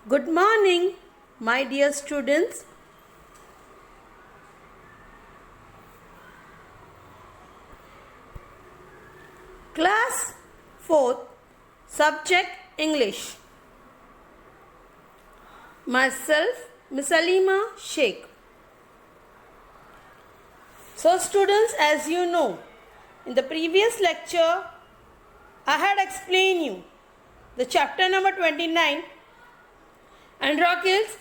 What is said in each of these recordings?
Good morning, my dear students. Class 4th, Subject English. Myself, Miss Alima Sheikh. So students, as you know, in the previous lecture, I had explained you the chapter number 29, Androcles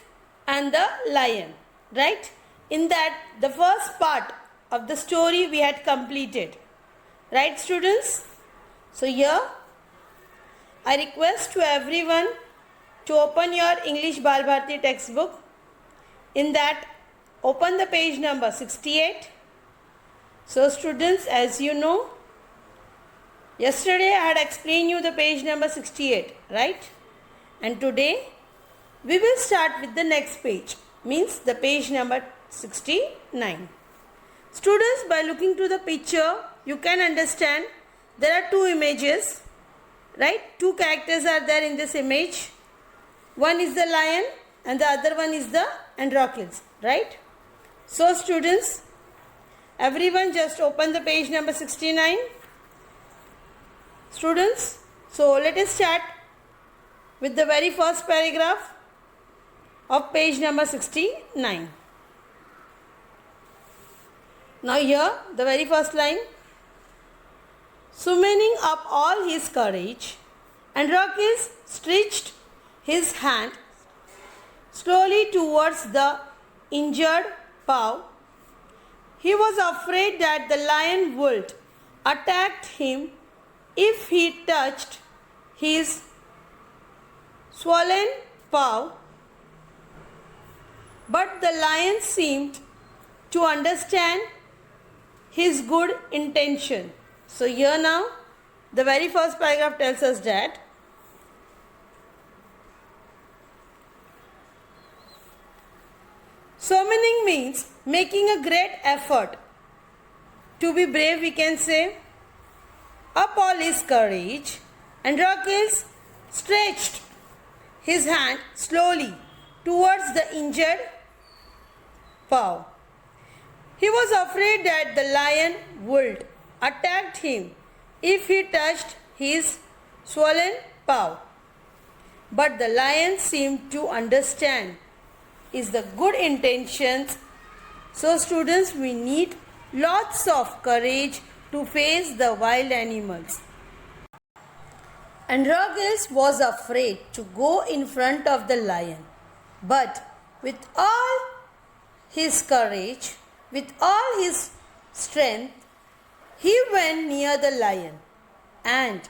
and the Lion, right? In that, the first part of the story we had completed, right students? So here, I request to everyone to open your English Bal Bharati textbook. In that, open the page number 68. So students, as you know, yesterday I had explained you the page number 68, right? And today, we will start with the next page, means the page number 69. Students, by looking to the picture, you can understand there are two images, right? Two characters are there in this image. One is the lion and the other one is the Androcles, right? So students, everyone just open the page number 69. Students, so let us start with the very first paragraph of page number 69. Now here, the very first line. Summoning up all his courage, Androcles stretched his hand slowly towards the injured paw. He was afraid that the lion would attack him if he touched his swollen paw. But the lion seemed to understand his good intention. So here now, the very first paragraph tells us that summoning means making a great effort. To be brave, we can say. Up all his courage, Androcles stretched his hand slowly towards the injured paw. He was afraid that the lion would attack him if he touched his swollen paw. But the lion seemed to understand is the good intentions. So students, we need lots of courage to face the wild animals. Androcles was afraid to go in front of the lion, but with all his courage, with all his strength, he went near the lion, and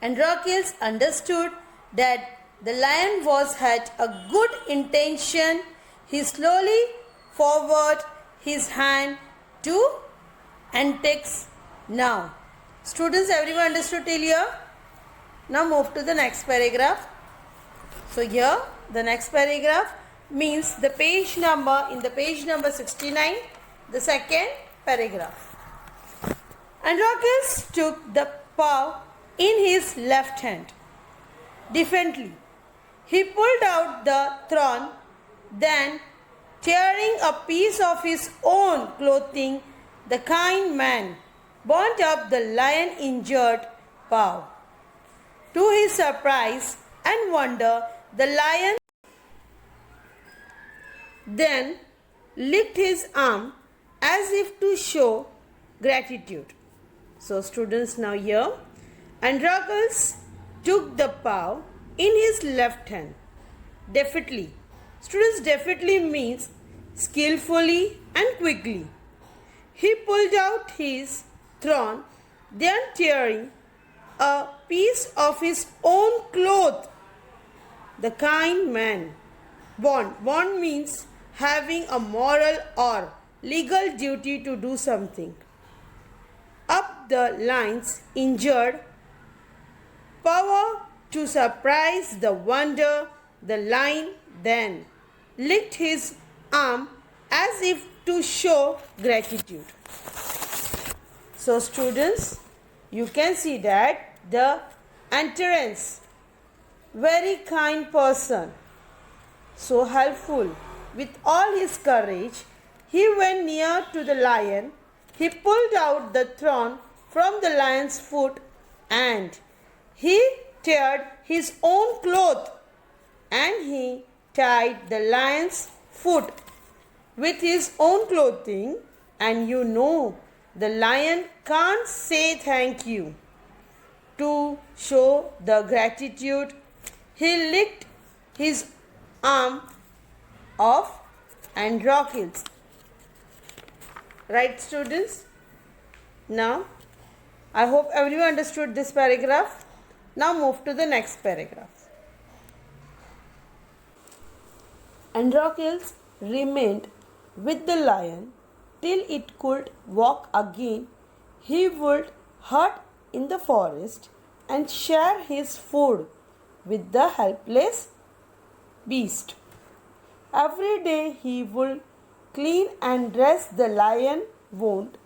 Androcles understood that the lion had a good intention. He slowly forwarded his hand to antics. Now, students, everyone understood till here? Now move to the next paragraph. So here, the next paragraph means the page number, in the page number 69, the second paragraph. Androcles took the paw in his left hand. Differently, he pulled out the thorn, then tearing a piece of his own clothing, the kind man bound up the lion-injured paw. To his surprise and wonder, the lion then licked his arm as if to show gratitude. So students, now here, Androcles took the paw in his left hand. Deftly. Students, deftly means skillfully and quickly. He pulled out his thorn, then tearing a piece of his own cloth. The kind man. Bond means having a moral or legal duty to do something. Up the line's injured power to surprise the wonder, the lion then licked his arm as if to show gratitude. So students, you can see that the entrance, very kind person, so helpful. With all his courage, he went near to the lion. He pulled out the thorn from the lion's foot and he teared his own cloth and he tied the lion's foot with his own clothing. And you know, the lion can't say thank you. To show the gratitude, he licked his arm off Androcles. Right, students? Now, I hope everyone understood this paragraph. Now move to the next paragraph. Androcles remained with the lion till it could walk again. He would hut in the forest and share his food with the helpless beast. Every day he would clean and dress the lion wound.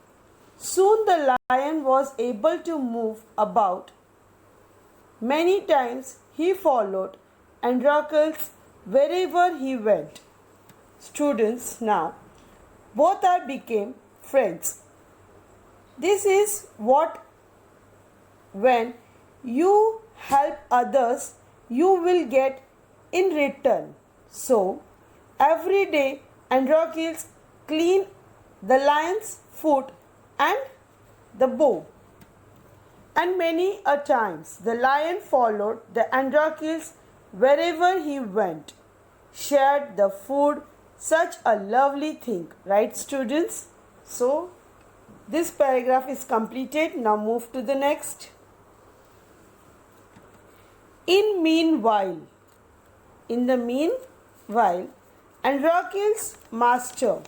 Soon the lion was able to move about. Many times he followed Androcles wherever he went. Students, now both are became friends. This is what when you help others, you will get in return. So, every day Androcles clean the lion's foot and the bow. And many a times the lion followed the Androcles wherever he went, shared the food. Such a lovely thing, right, students? So, this paragraph is completed. Now move to the next. In the meanwhile, Androcles' master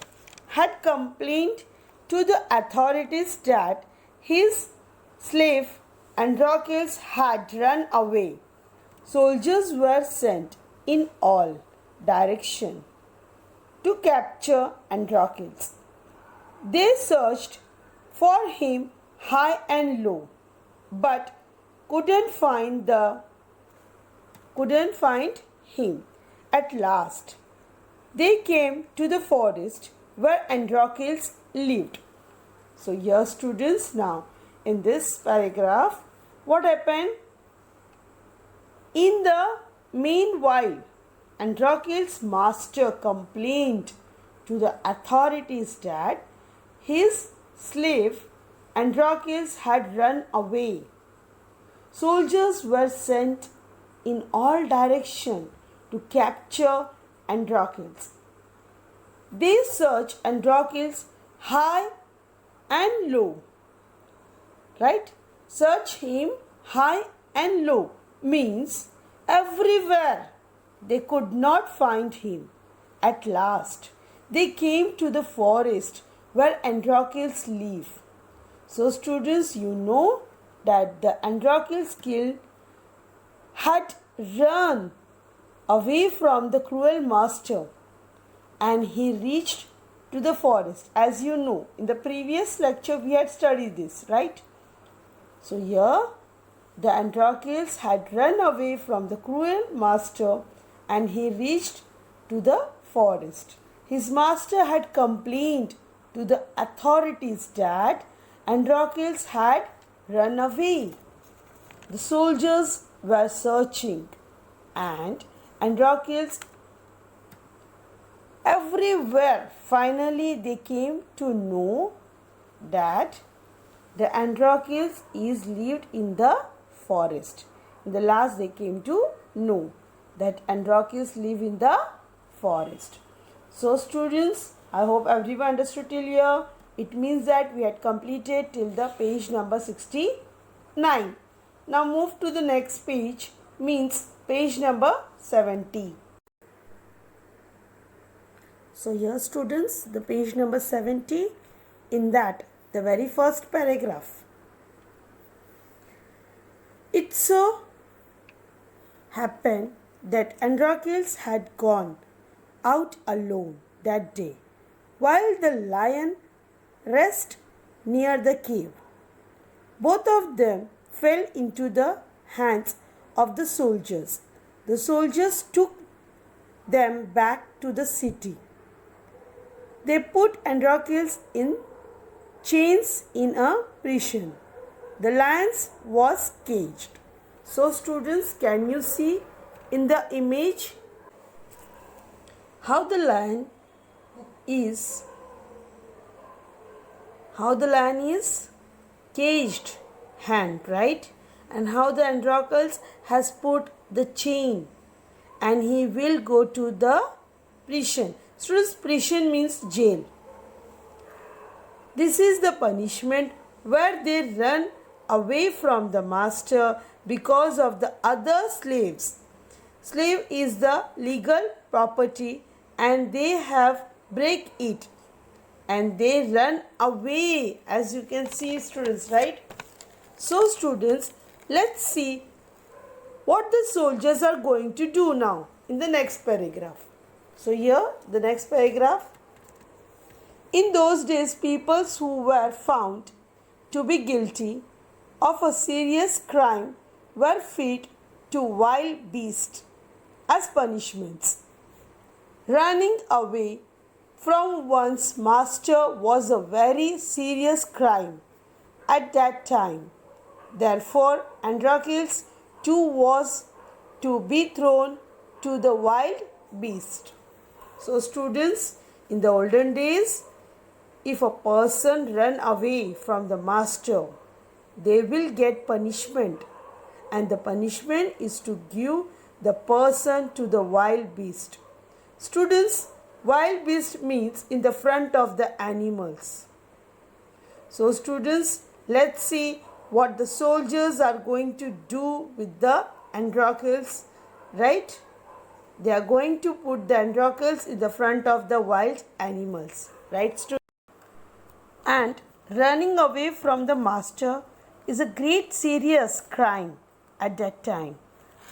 had complained to the authorities that his slave Androcles had run away. Soldiers were sent in all directions to capture Androcles. They searched for him high and low, but couldn't find him. At last, they came to the forest where Androcles lived. So here, students, now in this paragraph, what happened? In the meanwhile, Androcles' master complained to the authorities that his slave Androcles had run away. Soldiers were sent in all directions to capture Androcles. They searched Androcles high and low. Right? Search him high and low means everywhere. They could not find him. At last, they came to the forest where Androcles live. So students, you know that the Androcles killed had run away from the cruel master and he reached to the forest. As you know, in the previous lecture we had studied this, right? So here, the Androcles had run away from the cruel master and he reached to the forest. His master had complained to the authorities that Androcles had run away. The soldiers were searching and Androcles everywhere. Finally, they came to know that the Androcles is lived in the forest. In the last, they came to know that Androcles live in the forest. So students, I hope everyone understood till here. It means that we had completed till the page number 69. Now move to the next page, means page number 70. So here students, the page number 70, in that the very first paragraph. It so happened that Androcles had gone out alone that day, while the lion rested near the cave. Both of them fell into the hands of the soldiers. The soldiers took them back to the city. They put Androcles in chains in a prison. The lion was caged. So students, can you see in the image how the lion is caged hand, right? And how the Androcles has put the chain and he will go to the prison. Students, prison means jail. This is the punishment where they run away from the master because of the other slaves. Slave is the legal property and they have break it and they run away, as you can see students, right? So students, let's see what the soldiers are going to do now in the next paragraph. So here the next paragraph. In those days, people who were found to be guilty of a serious crime were fed to wild beasts as punishments. Running away from one's master was a very serious crime at that time. Therefore, Androcles too was to be thrown to the wild beast. So students, in the olden days, if a person run away from the master, they will get punishment, and the punishment is to give the person to the wild beast. Students, wild beast means in the front of the animals. So students, let's see what the soldiers are going to do with the Androcles, right? They are going to put the Androcles in the front of the wild animals, right students? And running away from the master is a great serious crime at that time.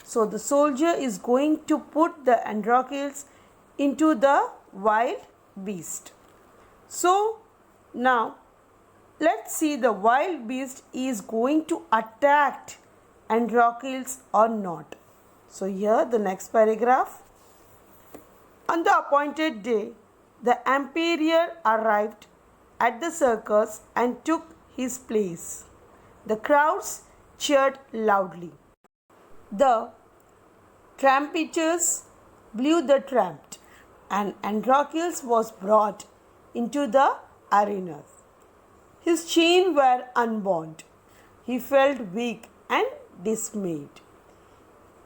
So the soldier is going to put the Androcles into the wild beast. So now let's see the wild beast is going to attack Androcles or not. So here the next paragraph. On the appointed day, the emperor arrived at the circus and took his place. The crowds cheered loudly. The trumpeters blew the trumpet, and Androcles was brought into the arena. His chains were unbound. He felt weak and dismayed.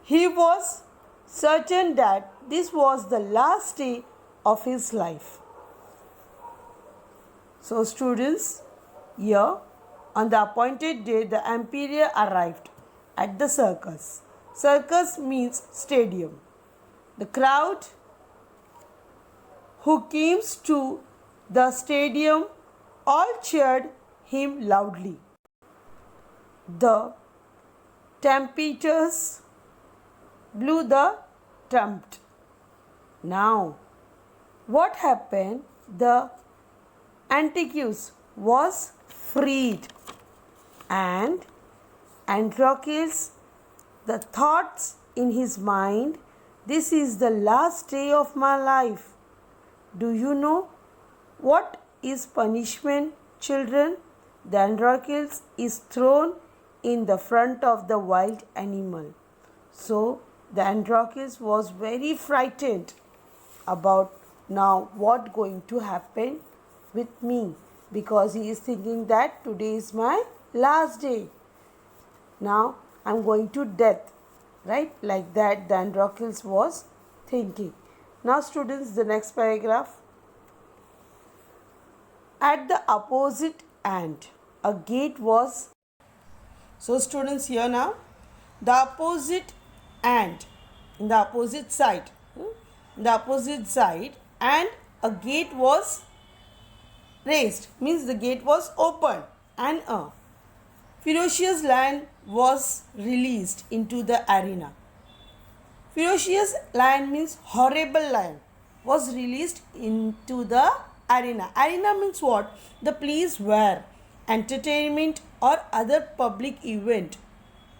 He was certain that this was the last day of his life. So students, here on the appointed day, the emperor arrived at the circus. Circus means stadium. The crowd who came to the stadium all cheered him loudly. The trumpeters blew the trumpet. Now, what happened? The Antiochus was freed, and Androcles, the thoughts in his mind, this is the last day of my life. Do you know what is punishment, children? The Androcles is thrown in the front of the wild animal. So the Androcles was very frightened about now what going to happen with me, because he is thinking that today is my last day. Now I am going to death, right? Like that the Androcles was thinking. Now students, the next paragraph. At the opposite end, a gate was. So students, here now, the opposite end, in the opposite side, and a gate was raised, means the gate was opened, and a ferocious lion was released into the arena. Ferocious lion means horrible lion was released into the arena. Arena means what? The place where entertainment or other public event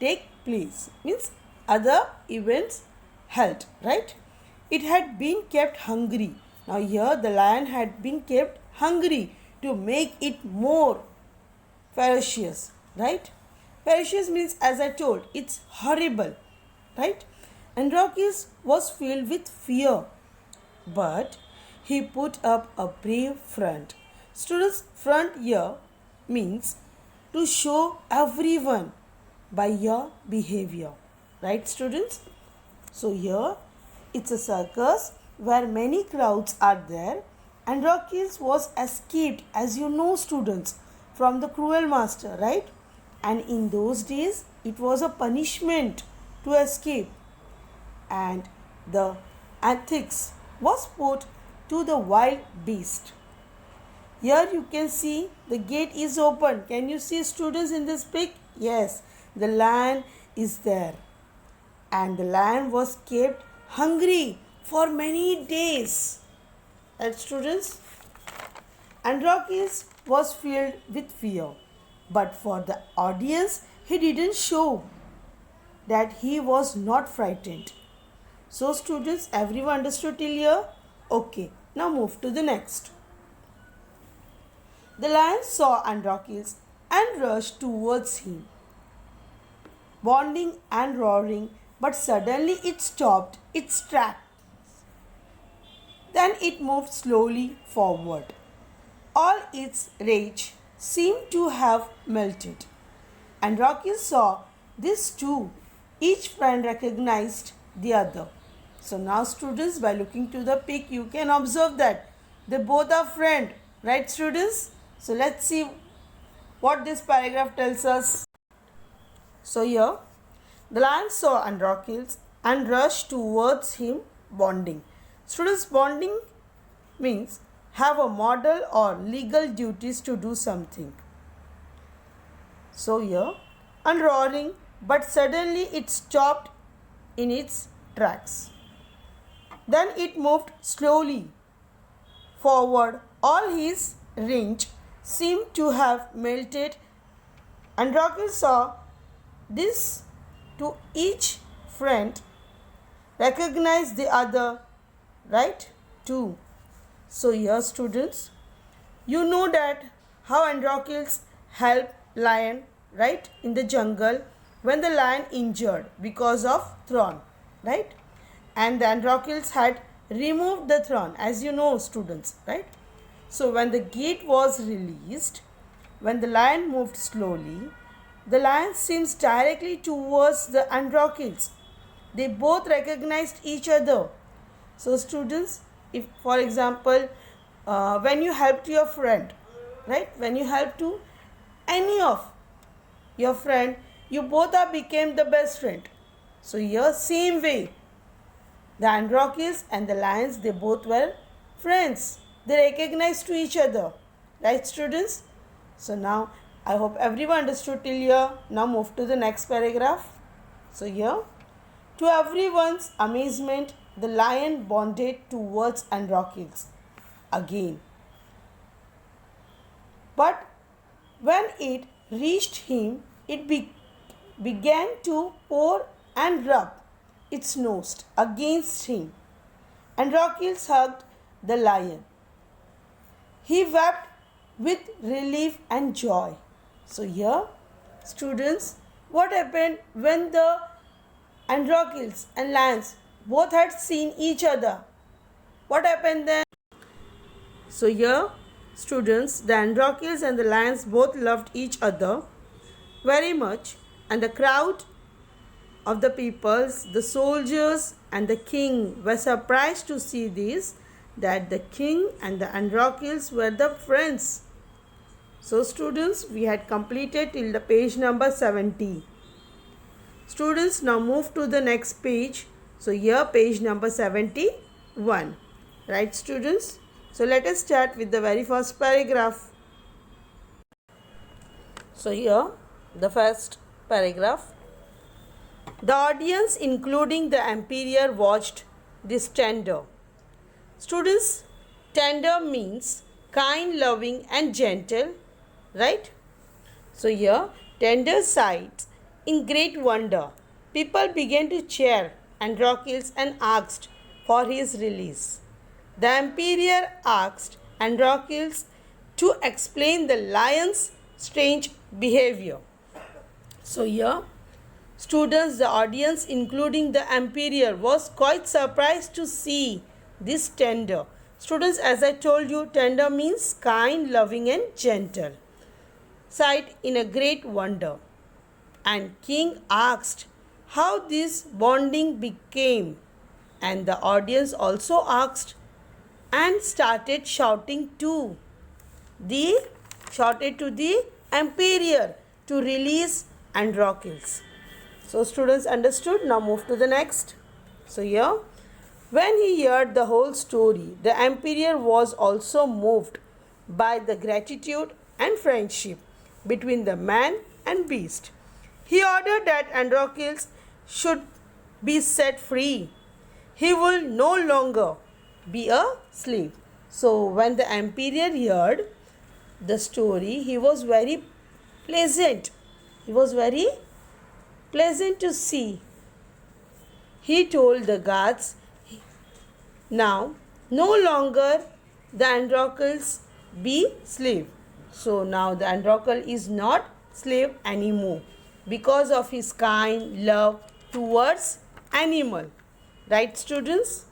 take place, means other events held, right? it had been kept hungry. Now here the lion had been kept hungry to make it more ferocious, right? Ferocious means, as I told, it's horrible, right? Andronicus was filled with fear, but he put up a brave front. Students, front here means to show everyone by your behavior, right, students? So here it's a circus where many crowds are there. Andronicus was escaped, as you know, students, from the cruel master, right? And in those days it was a punishment to escape, and the ethics was put to the wild beast. Here you can see the gate is open. Can you see, students, in this pic? Yes, the lion is there, and the lion was kept hungry for many days. And students, Andronicus was filled with fear, but for the audience he didn't show that he was not frightened. So students, everyone understood till here? Okay, now move to the next. The lion saw Andronicus and rushed towards him, bonding and roaring, but suddenly it stopped its tracks. Then it moved slowly forward. All its rage seemed to have melted. Andronicus saw this too. Each friend recognized the other. So now students, by looking to the pic, you can observe that they both are friends, right, students? So let's see what this paragraph tells us. So here, the lion saw Andronicus and rushed towards him, bonding. Students, bonding means have a model or legal duties to do something. So here, and roaring, but suddenly it stopped in its tracks. Then it moved slowly forward. All his range seemed to have melted. Andronicus saw this to each friend recognize the other, right, too. So here, students, you know that how Andronicus helped lion, right, in the jungle when the lion injured because of thorn, right? And the Andronicus had removed the thorn, as you know, students, right? So when the gate was released, when the lion moved slowly, the lion seems directly towards the Andronicus. They both recognized each other. So students, if for example, when you help to your friend, right, when you help to any of your friend, you both are became the best friend. So here, same way, the Andronicus and the lions, they both were friends. They recognized to each other, right, students? So now I hope everyone understood till here. Now move to the next paragraph. So here, to everyone's amazement, the lion bonded towards Andronicus again. But when it reached him, it began to pour and rub its nose against him. Andronicus hugged the lion. He wept with relief and joy. So here, students, what happened when the Andronicus and lions both had seen each other? What happened then? So here, students, the Andronicus and the lions both loved each other very much, and the crowd of the peoples, the soldiers and the king were surprised to see this, that the king and the Andronicus were the friends. So students, we had completed till the page number 70. Students, now move to the next page. So here, page number 71. Right, students? So let us start with the very first paragraph. So here, the first paragraph. The audience, including the emperor, watched this tender. Students, tender means kind, loving and gentle, right? So here, tender sights in great wonder. People began to cheer Andronicus and asked, for his release. The emperor asked Androcles to explain the lion's strange behavior. So here, students, the audience including the emperor was quite surprised to see this tender. Students, as I told you, tender means kind, loving and gentle. Sight in a great wonder. And king asked how this bonding became, and the audience also asked and started shouting too. They shouted to the emperor to release Androcles. So students understood. Now move to the next. So here, when he heard the whole story, the emperor was also moved by the gratitude and friendship between the man and beast. He ordered that Androcles should be set free. He will no longer be a slave. So when the emperor heard the story, he was very pleasant. He was very pleasant to see. He told the guards, now no longer the Androcles be slave. So now the Androcle is not slave anymore because of his kind love towards animal. Right, students?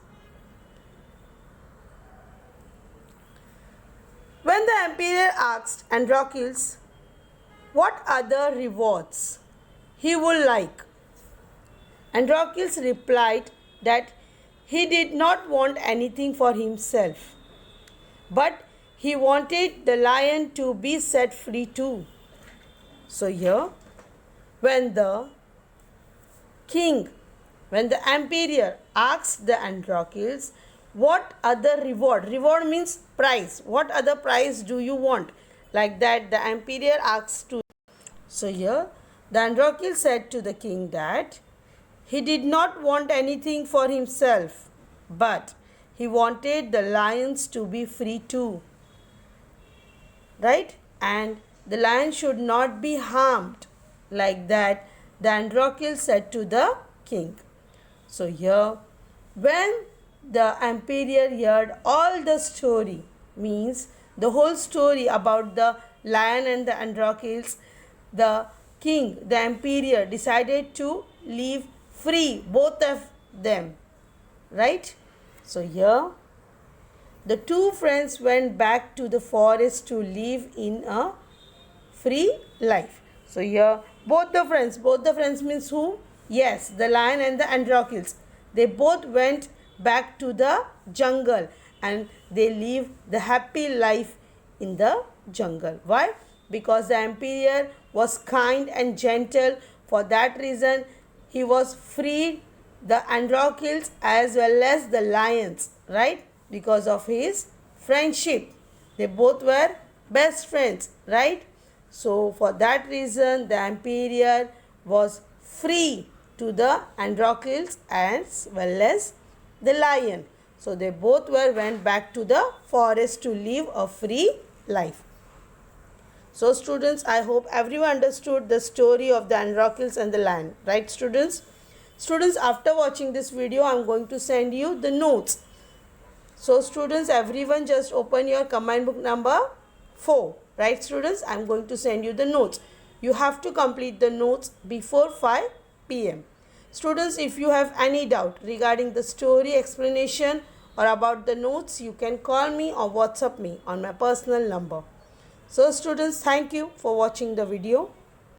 When the emperor asked Androcles what other rewards he would like, Androcles replied that he did not want anything for himself, but he wanted the lion to be set free too. So here, when the emperor asked the Androcles what other reward means prize, what other prize do you want, like that the emperor asked to. So here the Androcles said to the king that he did not want anything for himself, but he wanted the lions to be free too, right? And the lion should not be harmed, like that the Androcles said to the king. So here, when the emperor heard all the story, means the whole story about the lion and the Androcles, the king, the emperor decided to leave free both of them, right? So here, the two friends went back to the forest to live in a free life. So here, both the friends means who? Yes, the lion and the Androcles. They both went back to the jungle and they live the happy life in the jungle. Why? Because the emperor was kind and gentle. For that reason, he was freed the Androcles as well as the lions, right? Because of his friendship. They both were best friends, right? So for that reason, the emperor was free to the Androcles as well as the lion. So they both went back to the forest to live a free life. So students, I hope everyone understood the story of the Androcles and the lion. Right, students? Students, after watching this video, I am going to send you the notes. So students, everyone just open your combined book number 4. Right, students? I am going to send you the notes. You have to complete the notes before 5 p.m. Students, if you have any doubt regarding the story explanation or about the notes, you can call me or WhatsApp me on my personal number. So students, thank you for watching the video.